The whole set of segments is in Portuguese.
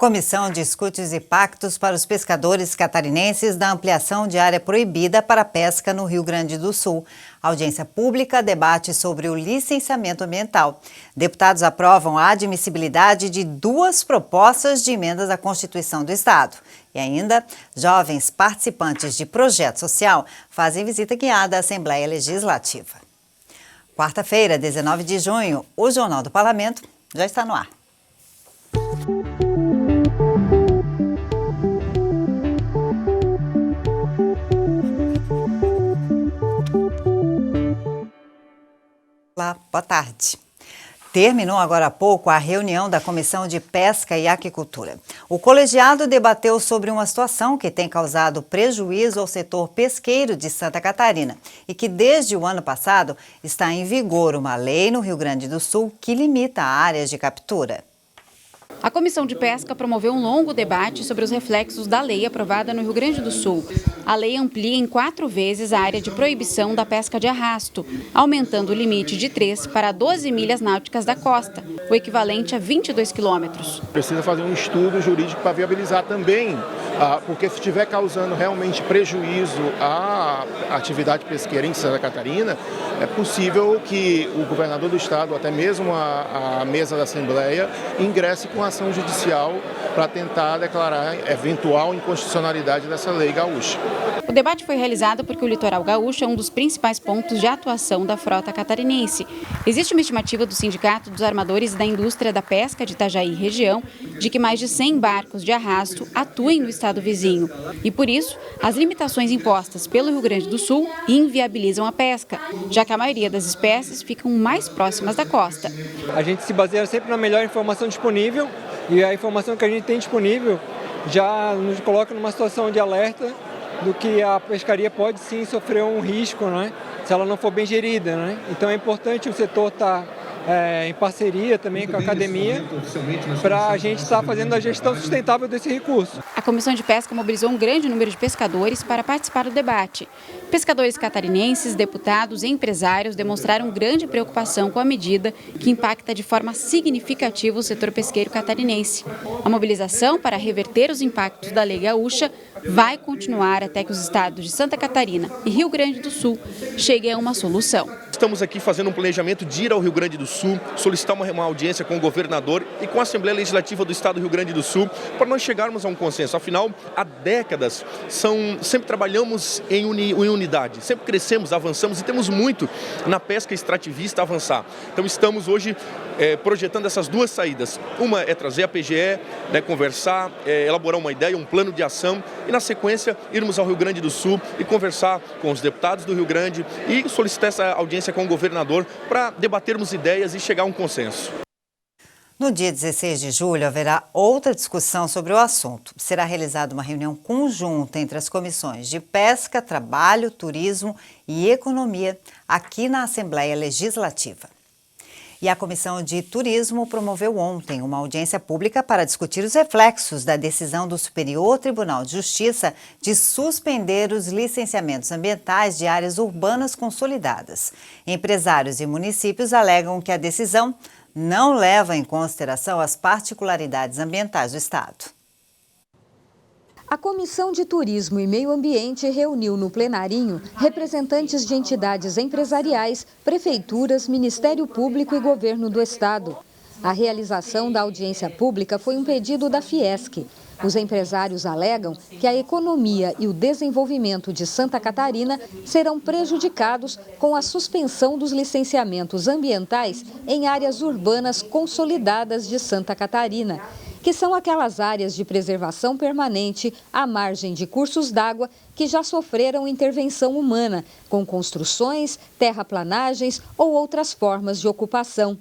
Comissão discute os impactos para os pescadores catarinenses da ampliação de área proibida para pesca no Rio Grande do Sul. A audiência pública debate sobre o licenciamento ambiental. Deputados aprovam a admissibilidade de 2 propostas de emendas à Constituição do Estado. E ainda, jovens participantes de projeto social fazem visita guiada à Assembleia Legislativa. Quarta-feira, 19 de junho, o Jornal do Parlamento já está no ar. Olá, boa tarde. Terminou agora há pouco a reunião da Comissão de Pesca e Aquicultura. O colegiado debateu sobre uma situação que tem causado prejuízo ao setor pesqueiro de Santa Catarina e que desde o ano passado está em vigor uma lei no Rio Grande do Sul que limita áreas de captura. A Comissão de Pesca promoveu um longo debate sobre os reflexos da lei aprovada no Rio Grande do Sul. A lei amplia em 4 vezes a área de proibição da pesca de arrasto, aumentando o limite de 3 para 12 milhas náuticas da costa, o equivalente a 22 quilômetros. Precisa fazer um estudo jurídico para viabilizar também, porque se estiver causando realmente prejuízo à atividade pesqueira em Santa Catarina, é possível que o governador do estado, até mesmo a mesa da Assembleia, ingresse com ação judicial para tentar declarar eventual inconstitucionalidade dessa lei gaúcha. O debate foi realizado porque o litoral gaúcho é um dos principais pontos de atuação da frota catarinense. Existe uma estimativa do Sindicato dos Armadores da Indústria da Pesca de Itajaí região de que mais de 100 barcos de arrasto atuem no estado vizinho. E por isso, as limitações impostas pelo Rio Grande do Sul inviabilizam a pesca, já que a maioria das espécies ficam mais próximas da costa. A gente se baseia sempre na melhor informação disponível e a informação que a gente tem disponível já nos coloca numa situação de alerta do que a pescaria pode sim sofrer um risco, né, se ela não for bem gerida, né? Então é importante o setor estar em parceria também com a academia para a gente estar fazendo a gestão sustentável desse recurso. A Comissão de Pesca mobilizou um grande número de pescadores para participar do debate. Pescadores catarinenses, deputados e empresários demonstraram grande preocupação com a medida que impacta de forma significativa o setor pesqueiro catarinense. A mobilização para reverter os impactos da lei gaúcha vai continuar até que os estados de Santa Catarina e Rio Grande do Sul cheguem a uma solução. Estamos aqui fazendo um planejamento de ir ao Rio Grande do Sul, solicitar uma audiência com o governador e com a Assembleia Legislativa do Estado do Rio Grande do Sul, para nós chegarmos a um consenso. Afinal, há décadas, sempre trabalhamos em unidade, sempre crescemos, avançamos e temos muito na pesca extrativista a avançar. Então estamos hoje projetando essas 2 saídas. Uma é trazer a PGE, conversar, elaborar uma ideia, um plano de ação e, na sequência, irmos ao Rio Grande do Sul e conversar com os deputados do Rio Grande e solicitar essa audiência com o governador para debatermos ideias e chegar a um consenso. No dia 16 de julho, haverá outra discussão sobre o assunto. Será realizada uma reunião conjunta entre as comissões de Pesca, Trabalho, Turismo e Economia aqui na Assembleia Legislativa. E a Comissão de Turismo promoveu ontem uma audiência pública para discutir os reflexos da decisão do Superior Tribunal de Justiça de suspender os licenciamentos ambientais de áreas urbanas consolidadas. Empresários e municípios alegam que a decisão não leva em consideração as particularidades ambientais do Estado. A Comissão de Turismo e Meio Ambiente reuniu no plenarinho representantes de entidades empresariais, prefeituras, Ministério Público e Governo do Estado. A realização da audiência pública foi um pedido da Fiesc. Os empresários alegam que a economia e o desenvolvimento de Santa Catarina serão prejudicados com a suspensão dos licenciamentos ambientais em áreas urbanas consolidadas de Santa Catarina, que são aquelas áreas de preservação permanente à margem de cursos d'água que já sofreram intervenção humana, com construções, terraplanagens ou outras formas de ocupação.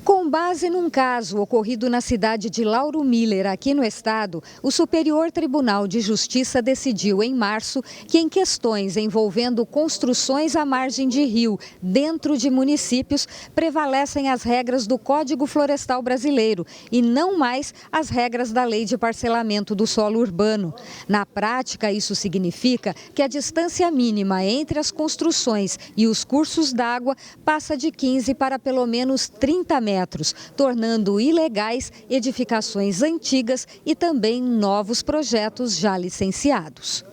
Com base num caso ocorrido na cidade de Lauro Miller, aqui no estado, o Superior Tribunal de Justiça decidiu em março que em questões envolvendo construções à margem de rio dentro de municípios prevalecem as regras do Código Florestal Brasileiro e não mais as regras da Lei de Parcelamento do Solo Urbano. Na prática, isso significa que a distância mínima entre as construções e os cursos d'água passa de 15 para pelo menos 30 30 metros, tornando ilegais edificações antigas e também novos projetos já licenciados.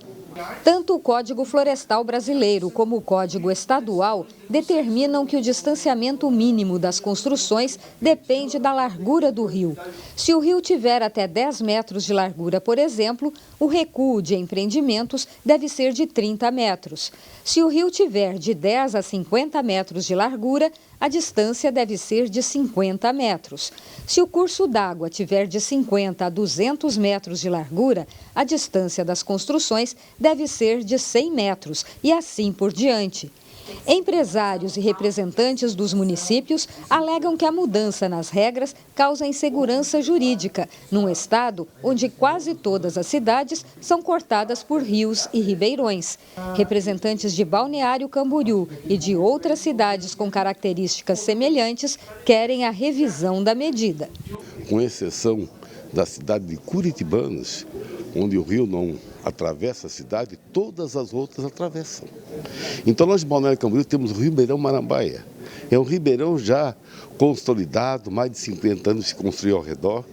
Tanto o Código Florestal Brasileiro como o Código Estadual determinam que o distanciamento mínimo das construções depende da largura do rio. Se o rio tiver até 10 metros de largura, por exemplo, o recuo de empreendimentos deve ser de 30 metros. Se o rio tiver de 10 a 50 metros de largura, a distância deve ser de 50 metros. Se o curso d'água tiver de 50 a 200 metros de largura, a distância das construções deve ser de 100 metros e assim por diante. Empresários e representantes dos municípios alegam que a mudança nas regras causa insegurança jurídica, num estado onde quase todas as cidades são cortadas por rios e ribeirões. Representantes de Balneário Camboriú e de outras cidades com características semelhantes querem a revisão da medida. Com exceção da cidade de Curitibanos, onde o rio não atravessa a cidade, todas as outras atravessam. Então nós de Balneário Camboriú temos o Ribeirão Marambaia. É um ribeirão já consolidado, mais de 50 anos se construiu ao redor.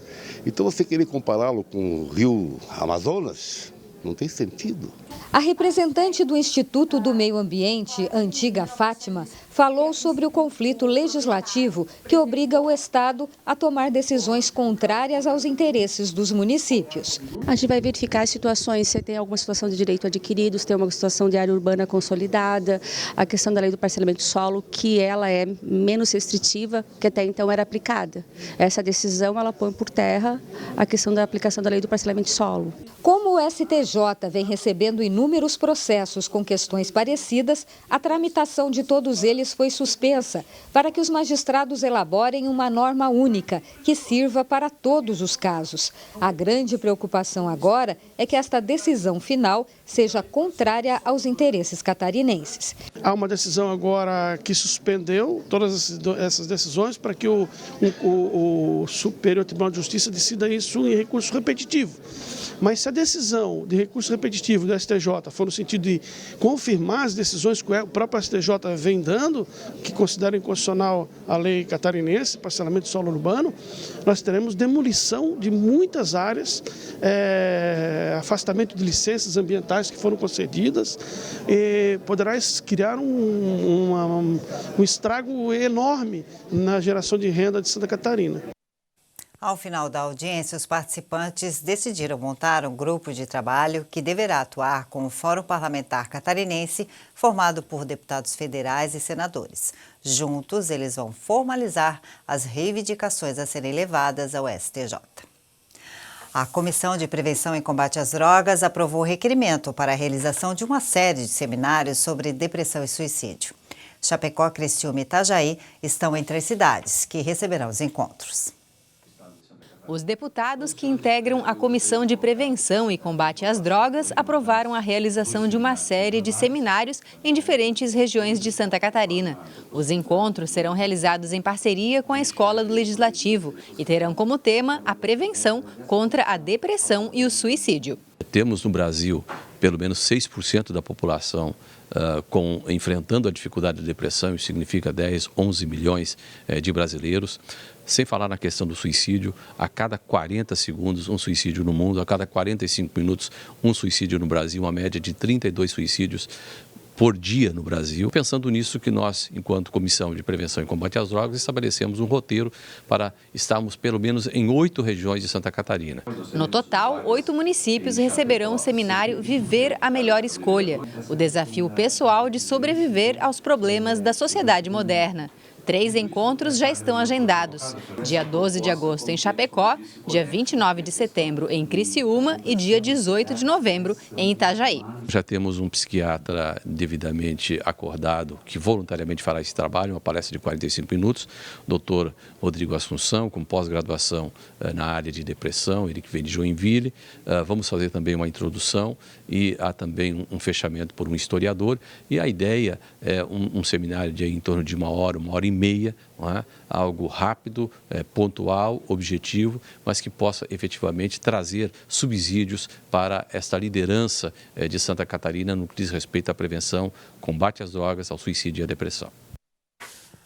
Então você querer compará-lo com o rio Amazonas, não tem sentido. A representante do Instituto do Meio Ambiente, Antiga Fátima, falou sobre o conflito legislativo que obriga o Estado a tomar decisões contrárias aos interesses dos municípios. A gente vai verificar as situações, se tem alguma situação de direito adquirido, se tem uma situação de área urbana consolidada, a questão da lei do parcelamento de solo, que ela é menos restritiva, que até então era aplicada. Essa decisão, ela põe por terra a questão da aplicação da lei do parcelamento de solo. Como o STJ vem recebendo inúmeros processos com questões parecidas, a tramitação de todos eles foi suspensa para que os magistrados elaborem uma norma única que sirva para todos os casos. A grande preocupação agora é que esta decisão final seja contrária aos interesses catarinenses. Há uma decisão agora que suspendeu todas essas decisões para que o Superior Tribunal de Justiça decida isso em recurso repetitivo. Mas se a decisão de recurso repetitivo do STJ for no sentido de confirmar as decisões que o próprio STJ vem dando, que considera inconstitucional a lei catarinense, parcelamento de solo urbano, nós teremos demolição de muitas áreas, afastamento de licenças ambientais que foram concedidas, e poderá criar um estrago enorme na geração de renda de Santa Catarina. Ao final da audiência, os participantes decidiram montar um grupo de trabalho que deverá atuar com o Fórum Parlamentar Catarinense, formado por deputados federais e senadores. Juntos, eles vão formalizar as reivindicações a serem levadas ao STJ. A Comissão de Prevenção e Combate às Drogas aprovou o requerimento para a realização de uma série de seminários sobre depressão e suicídio. Chapecó, Criciúma e Itajaí estão entre as cidades que receberão os encontros. Os deputados que integram a Comissão de Prevenção e Combate às Drogas aprovaram a realização de uma série de seminários em diferentes regiões de Santa Catarina. Os encontros serão realizados em parceria com a Escola do Legislativo e terão como tema a prevenção contra a depressão e o suicídio. Temos no Brasil pelo menos 6% da população enfrentando a dificuldade de depressão, isso significa 10, 11 milhões de brasileiros. Sem falar na questão do suicídio, a cada 40 segundos um suicídio no mundo, a cada 45 minutos um suicídio no Brasil, uma média de 32 suicídios por dia no Brasil. Pensando nisso que nós, enquanto Comissão de Prevenção e Combate às Drogas, estabelecemos um roteiro para estarmos pelo menos em 8 regiões de Santa Catarina. No total, 8 municípios receberão o seminário Viver a Melhor Escolha, o desafio pessoal de sobreviver aos problemas da sociedade moderna. 3 encontros já estão agendados, dia 12 de agosto em Chapecó, dia 29 de setembro em Criciúma e dia 18 de novembro em Itajaí. Já temos um psiquiatra devidamente acordado que voluntariamente fará esse trabalho, uma palestra de 45 minutos, Dr. Rodrigo Assunção, com pós-graduação na área de depressão, ele que vem de Joinville. Vamos fazer também uma introdução e há também um fechamento por um historiador. E a ideia é um seminário de em torno de 1 hora e meia, não é? Algo rápido, pontual, objetivo, mas que possa efetivamente trazer subsídios para esta liderança de Santa Catarina no que diz respeito à prevenção, combate às drogas, ao suicídio e à depressão.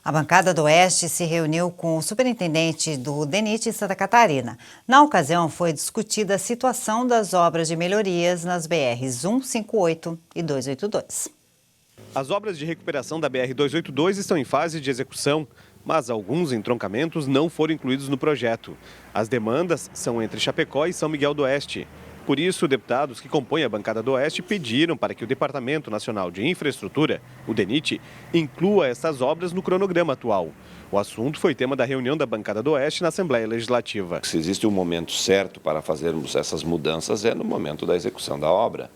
A bancada do Oeste se reuniu com o superintendente do DENIT em Santa Catarina. Na ocasião, foi discutida a situação das obras de melhorias nas BRs 158 e 282. As obras de recuperação da BR-282 estão em fase de execução, mas alguns entroncamentos não foram incluídos no projeto. As demandas são entre Chapecó e São Miguel do Oeste. Por isso, deputados que compõem a bancada do Oeste pediram para que o Departamento Nacional de Infraestrutura, o DENIT, inclua essas obras no cronograma atual. O assunto foi tema da reunião da bancada do Oeste na Assembleia Legislativa. Se existe um momento certo para fazermos essas mudanças é no momento da execução da obra.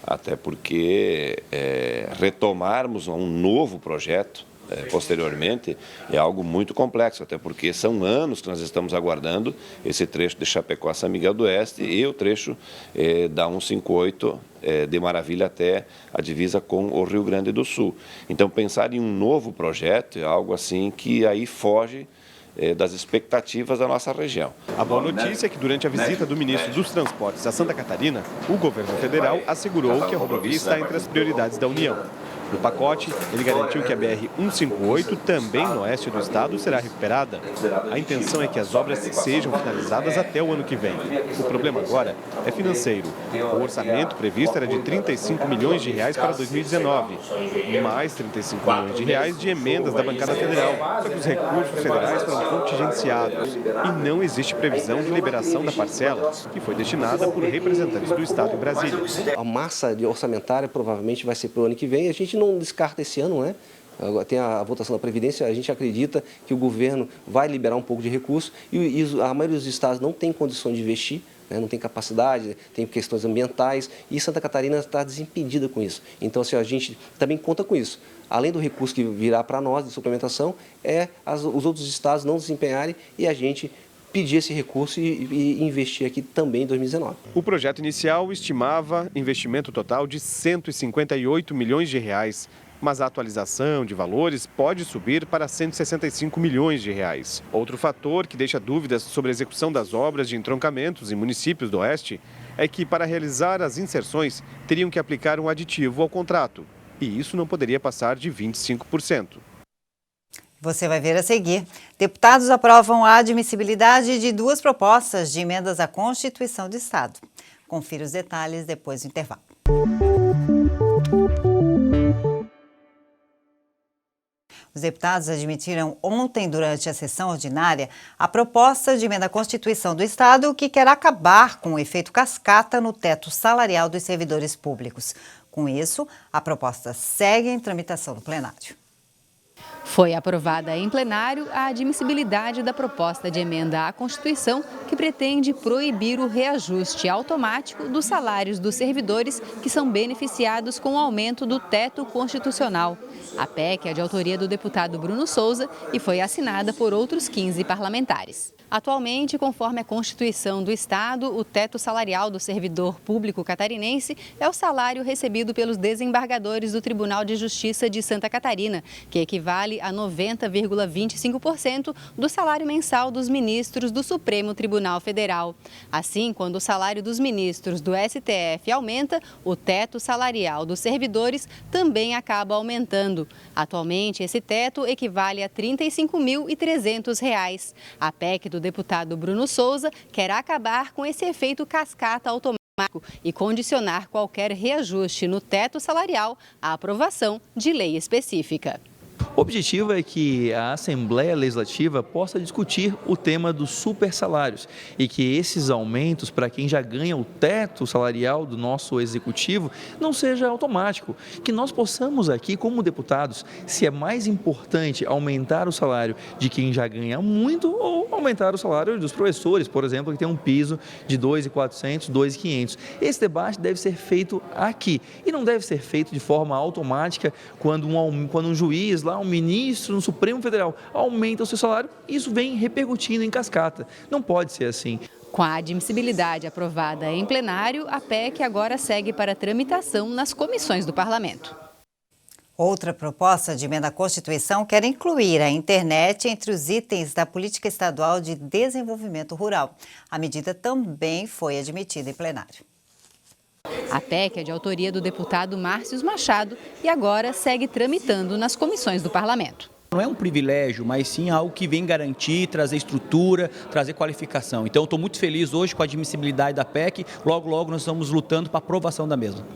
Até porque retomarmos um novo projeto posteriormente é algo muito complexo, até porque são anos que nós estamos aguardando esse trecho de Chapecó a São Miguel do Oeste e o trecho da 158 de Maravilha até a divisa com o Rio Grande do Sul. Então pensar em um novo projeto é algo assim que aí foge das expectativas da nossa região. A boa notícia é que durante a visita do ministro dos Transportes a Santa Catarina, o governo federal assegurou que a rodovia está entre as prioridades da União. No pacote, ele garantiu que a BR-158, também no oeste do estado, será recuperada. A intenção é que as obras sejam finalizadas até o ano que vem. O problema agora é financeiro. O orçamento previsto era de 35 milhões de reais para 2019, mais 35 milhões de reais de emendas da bancada federal, só que os recursos federais foram contingenciados e não existe previsão de liberação da parcela, que foi destinada por representantes do estado em Brasília. A massa orçamentária provavelmente vai ser para o ano que vem. A gente não descarta esse ano, né? Tem a votação da Previdência, a gente acredita que o governo vai liberar um pouco de recurso e a maioria dos estados não tem condições de investir, né? Não tem capacidade, tem questões ambientais e Santa Catarina está desimpedida com isso. Então, assim, a gente também conta com isso. Além do recurso que virá para nós de suplementação, os outros estados não desempenharem e a gente pedir esse recurso e investir aqui também em 2019. O projeto inicial estimava investimento total de 158 milhões de reais, mas a atualização de valores pode subir para 165 milhões de reais. Outro fator que deixa dúvidas sobre a execução das obras de entroncamentos em municípios do Oeste é que, para realizar as inserções, teriam que aplicar um aditivo ao contrato, e isso não poderia passar de 25%. Você vai ver a seguir. Deputados aprovam a admissibilidade de 2 propostas de emendas à Constituição do Estado. Confira os detalhes depois do intervalo. Os deputados admitiram ontem, durante a sessão ordinária, a proposta de emenda à Constituição do Estado que quer acabar com o efeito cascata no teto salarial dos servidores públicos. Com isso, a proposta segue em tramitação no plenário. Foi aprovada em plenário a admissibilidade da proposta de emenda à Constituição que pretende proibir o reajuste automático dos salários dos servidores que são beneficiados com o aumento do teto constitucional. A PEC é de autoria do deputado Bruno Souza e foi assinada por outros 15 parlamentares. Atualmente, conforme a Constituição do Estado, o teto salarial do servidor público catarinense é o salário recebido pelos desembargadores do Tribunal de Justiça de Santa Catarina, que equivale a 90,25% do salário mensal dos ministros do Supremo Tribunal Federal. Assim, quando o salário dos ministros do STF aumenta, o teto salarial dos servidores também acaba aumentando. Atualmente, esse teto equivale a R$ 35.300. A PEC do deputado Bruno Souza quer acabar com esse efeito cascata automático e condicionar qualquer reajuste no teto salarial à aprovação de lei específica. O objetivo é que a Assembleia Legislativa possa discutir o tema dos supersalários e que esses aumentos para quem já ganha o teto salarial do nosso executivo não seja automático, que nós possamos aqui como deputados, se é mais importante aumentar o salário de quem já ganha muito ou aumentar o salário dos professores, por exemplo, que tem um piso de R$ 2.400, R$ 2.500. Esse debate deve ser feito aqui e não deve ser feito de forma automática quando um juiz lá, um ministro no Supremo Federal aumenta o seu salário, isso vem repercutindo em cascata. Não pode ser assim. Com a admissibilidade aprovada em plenário, a PEC agora segue para tramitação nas comissões do Parlamento. Outra proposta de emenda à Constituição quer incluir a internet entre os itens da Política Estadual de Desenvolvimento Rural. A medida também foi admitida em plenário. A PEC é de autoria do deputado Márcio Machado e agora segue tramitando nas comissões do Parlamento. Não é um privilégio, mas sim algo que vem garantir, trazer estrutura, trazer qualificação. Então, eu estou muito feliz hoje com a admissibilidade da PEC. Logo, logo, nós estamos lutando para a aprovação da mesma.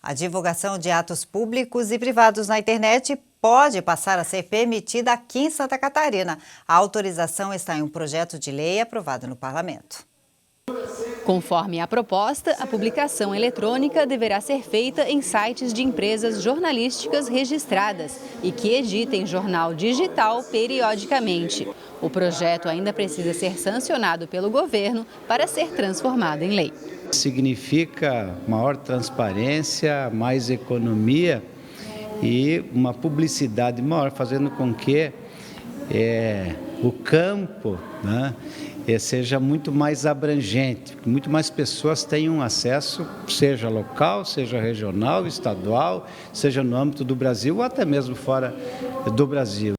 A divulgação de atos públicos e privados na internet pode passar a ser permitida aqui em Santa Catarina. A autorização está em um projeto de lei aprovado no Parlamento. Conforme a proposta, a publicação eletrônica deverá ser feita em sites de empresas jornalísticas registradas e que editem jornal digital periodicamente. O projeto ainda precisa ser sancionado pelo governo para ser transformado em lei. Significa maior transparência, mais economia e uma publicidade maior, fazendo com que o campo, né, seja muito mais abrangente, que muito mais pessoas tenham acesso, seja local, seja regional, estadual, seja no âmbito do Brasil ou até mesmo fora do Brasil.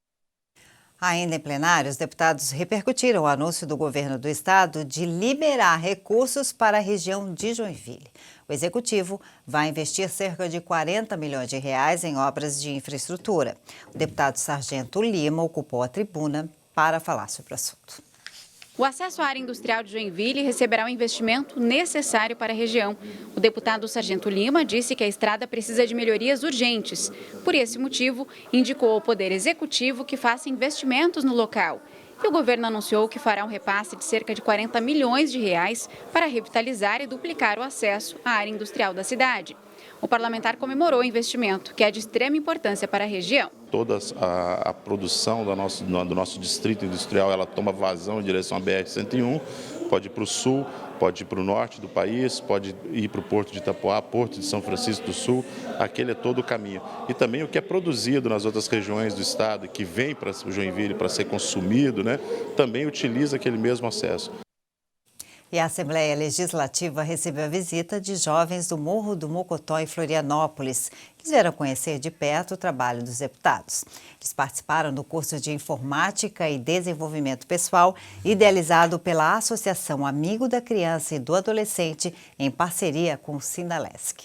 Ainda em plenário, os deputados repercutiram o anúncio do governo do estado de liberar recursos para a região de Joinville. O executivo vai investir cerca de 40 milhões de reais em obras de infraestrutura. O deputado Sargento Lima ocupou a tribuna para falar sobre o assunto. O acesso à área industrial de Joinville receberá o investimento necessário para a região. O deputado Sargento Lima disse que a estrada precisa de melhorias urgentes. Por esse motivo, indicou ao Poder Executivo que faça investimentos no local. E o governo anunciou que fará um repasse de cerca de 40 milhões de reais para revitalizar e duplicar o acesso à área industrial da cidade. O parlamentar comemorou o investimento, que é de extrema importância para a região. Toda a produção do nosso distrito industrial, ela toma vazão em direção à BR-101, pode ir para o sul, pode ir para o norte do país, pode ir para o Porto de Itapoá, Porto de São Francisco do Sul, aquele é todo o caminho. E também o que é produzido nas outras regiões do estado, que vem para o Joinville para ser consumido, né, também utiliza aquele mesmo acesso. E a Assembleia Legislativa recebeu a visita de jovens do Morro do Mocotó em Florianópolis, que vieram conhecer de perto o trabalho dos deputados. Eles participaram do curso de Informática e Desenvolvimento Pessoal, idealizado pela Associação Amigo da Criança e do Adolescente, em parceria com o Sindalesc.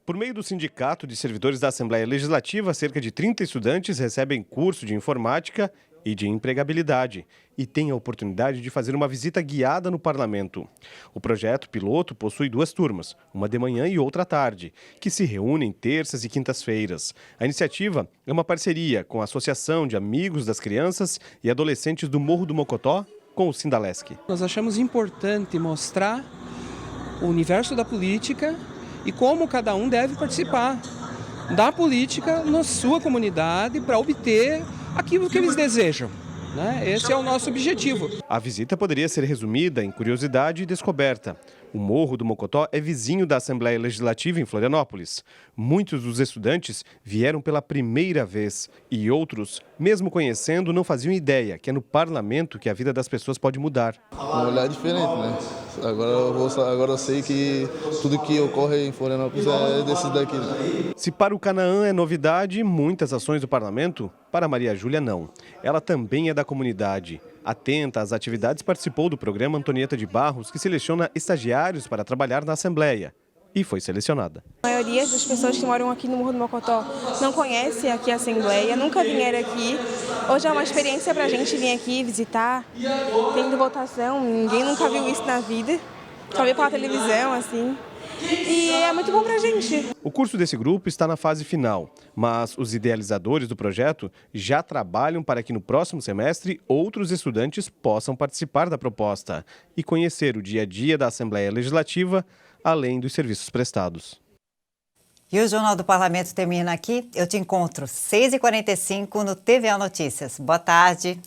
Por meio do Sindicato de Servidores da Assembleia Legislativa, cerca de 30 estudantes recebem curso de informática e de empregabilidade e têm a oportunidade de fazer uma visita guiada no parlamento. O projeto piloto possui 2 turmas, uma de manhã e outra à tarde, que se reúnem terças e quintas-feiras. A iniciativa é uma parceria com a Associação de Amigos das Crianças e Adolescentes do Morro do Mocotó com o Sindalesc. Nós achamos importante mostrar o universo da política e como cada um deve participar da política na sua comunidade para obter aquilo que eles desejam, né? Esse é o nosso objetivo. A visita poderia ser resumida em curiosidade e descoberta. O Morro do Mocotó é vizinho da Assembleia Legislativa em Florianópolis. Muitos dos estudantes vieram pela primeira vez e outros, mesmo conhecendo, não faziam ideia que é no parlamento que a vida das pessoas pode mudar. Um olhar diferente, né? Agora eu sei que tudo que ocorre em Florianópolis é desse daqui. Né? Se para o Canaã é novidade, muitas ações do parlamento, para Maria Júlia não. Ela também é da comunidade. Atenta às atividades, participou do programa Antonieta de Barros, que seleciona estagiários para trabalhar na Assembleia. E foi selecionada. A maioria das pessoas que moram aqui no Morro do Mocotó não conhece aqui a Assembleia, nunca vieram aqui. Hoje é uma experiência para a gente vir aqui visitar, tendo votação, ninguém nunca viu isso na vida, só vê pela televisão, assim. E é muito bom para a gente. O curso desse grupo está na fase final, mas os idealizadores do projeto já trabalham para que no próximo semestre outros estudantes possam participar da proposta e conhecer o dia a dia da Assembleia Legislativa, além dos serviços prestados. E o Jornal do Parlamento termina aqui. Eu te encontro 6h45 no TVO Notícias. Boa tarde.